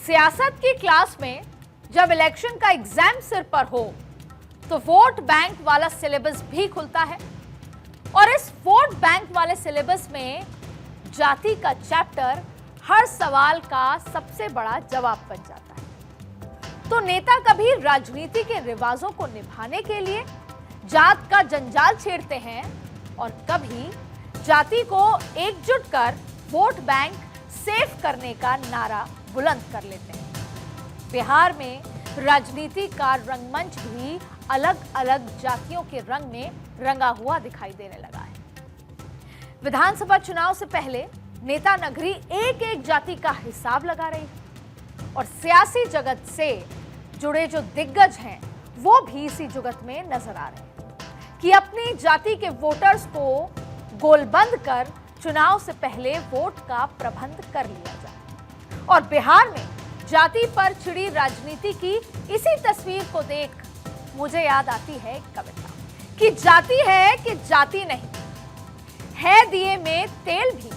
सियासत की क्लास में जब इलेक्शन का एग्जाम सिर पर हो तो वोट बैंक वाला सिलेबस भी खुलता है और इस वोट बैंक वाले सिलेबस में जाति का चैप्टर हर सवाल का सबसे बड़ा जवाब बन जाता है। तो नेता कभी राजनीति के रिवाजों को निभाने के लिए जात का जंजाल छेड़ते हैं और कभी जाति को एकजुट कर वोट बैंक सेफ करने का नारा बुलंद कर लेते हैं। बिहार में राजनीति का रंगमंच भी अलग अलग जातियों के रंग में रंगा हुआ दिखाई देने लगा है। विधानसभा चुनाव से पहले नेता नगरी एक एक जाति का हिसाब लगा रही है और सियासी जगत से जुड़े जो दिग्गज हैं वो भी इसी जुगत में नजर आ रहे हैं कि अपनी जाति के वोटर्स को गोलबंद कर चुनाव से पहले वोट का प्रबंध कर लिया जाए। और बिहार में जाति पर छिड़ी राजनीति की इसी तस्वीर को देख मुझे याद आती है एक कविता कि जाति है कि जाति नहीं है, दिए में तेल भी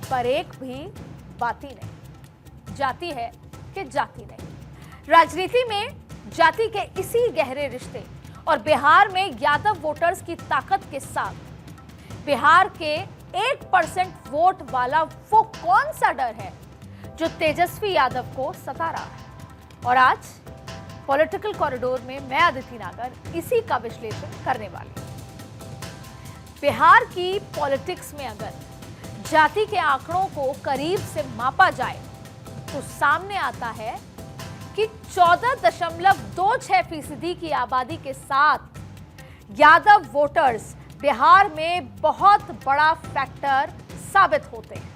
पर एक भी बाती नहीं। जाति है कि जाति नहीं। राजनीति में जाति के इसी गहरे रिश्ते और बिहार में यादव वोटर्स की ताकत के साथ बिहार के 1% वोट वाला वो कौन सा डर है जो तेजस्वी यादव को सता रहा है। और आज पॉलिटिकल कॉरिडोर में मैं अदिति नागर इसी का विश्लेषण करने वाली हूं। बिहार की पॉलिटिक्स में अगर जाति के आंकड़ों को करीब से मापा जाए तो सामने आता है कि 14.26% की आबादी के साथ यादव वोटर्स बिहार में बहुत बड़ा फैक्टर साबित होते हैं।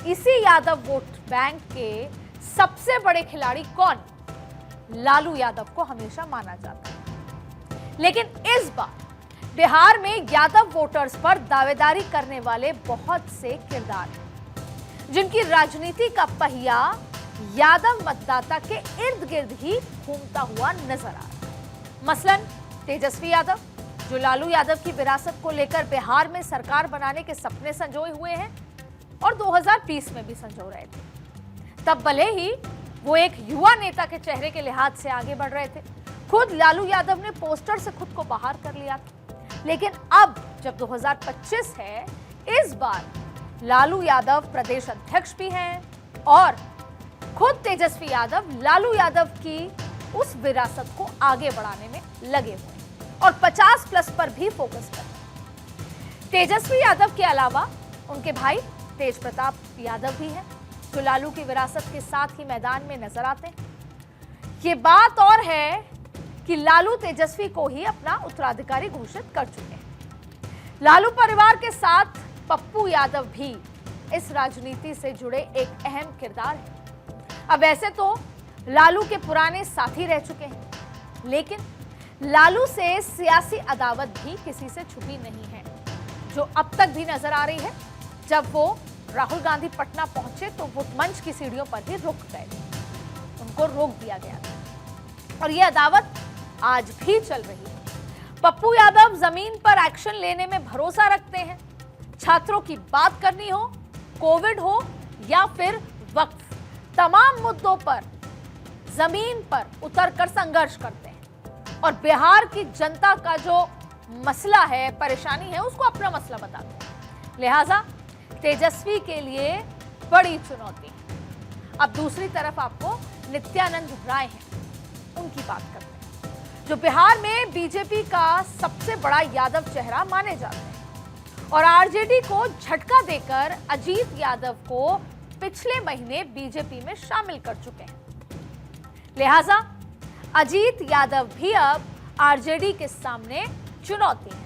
इसी यादव वोट बैंक के सबसे बड़े खिलाड़ी कौन? लालू यादव को हमेशा माना जाता है, लेकिन इस बार बिहार में यादव वोटर्स पर दावेदारी करने वाले बहुत से किरदार हैं जिनकी राजनीति का पहिया यादव मतदाता के इर्द गिर्द ही घूमता हुआ नजर आ रहा है। मसलन तेजस्वी यादव जो लालू यादव की विरासत को लेकर बिहार में सरकार बनाने के सपने संजोए हुए हैं और 2020 में भी संजो रहे थे। तब भले ही वो एक युवा नेता के चेहरे के लिहाज से आगे बढ़ रहे थे, खुद लालू यादव ने पोस्टर से खुद को बाहर कर लिया था। लेकिन अब जब 2025 है, इस बार लालू यादव प्रदेश अध्यक्ष भी हैं और खुद तेजस्वी यादव लालू यादव की उस विरासत को आगे बढ़ाने में लगे हुए हैं और 50+ पर भी फोकस कर रहे हैं। तेजस्वी यादव के अलावा उनके भाई तेज प्रताप यादव भी हैं जो लालू की विरासत के साथ ही मैदान में नजर आते हैं। ये बात और है कि लालू तेजस्वी को ही अपना उत्तराधिकारी घोषित कर चुके हैं। लालू परिवार के साथ पप्पू यादव भी इस राजनीति से जुड़े एक अहम किरदार है। अब वैसे तो लालू के पुराने साथी रह चुके हैं, लेकिन लालू से सियासी अदावत भी किसी से छुपी नहीं है, जो अब तक भी नजर आ रही है। जब वो राहुल गांधी पटना पहुंचे तो वो मंच की सीढ़ियों पर ही रुक गए, उनको रोक दिया गया था और ये अदावत आज भी चल रही है। पप्पू यादव जमीन पर एक्शन लेने में भरोसा रखते हैं। छात्रों की बात करनी हो, कोविड हो या फिर वक्फ, तमाम मुद्दों पर जमीन पर उतरकर संघर्ष करते हैं और बिहार की जनता का जो मसला है, परेशानी है, उसको अपना मसला बताते हैं। लिहाजा तेजस्वी के लिए बड़ी चुनौती है। अब दूसरी तरफ आपको नित्यानंद राय हैं, उनकी बात करते हैं, जो बिहार में बीजेपी का सबसे बड़ा यादव चेहरा माने जाते हैं और आरजेडी को झटका देकर अजीत यादव को पिछले महीने बीजेपी में शामिल कर चुके हैं। लिहाजा अजीत यादव भी अब आरजेडी के सामने चुनौती है।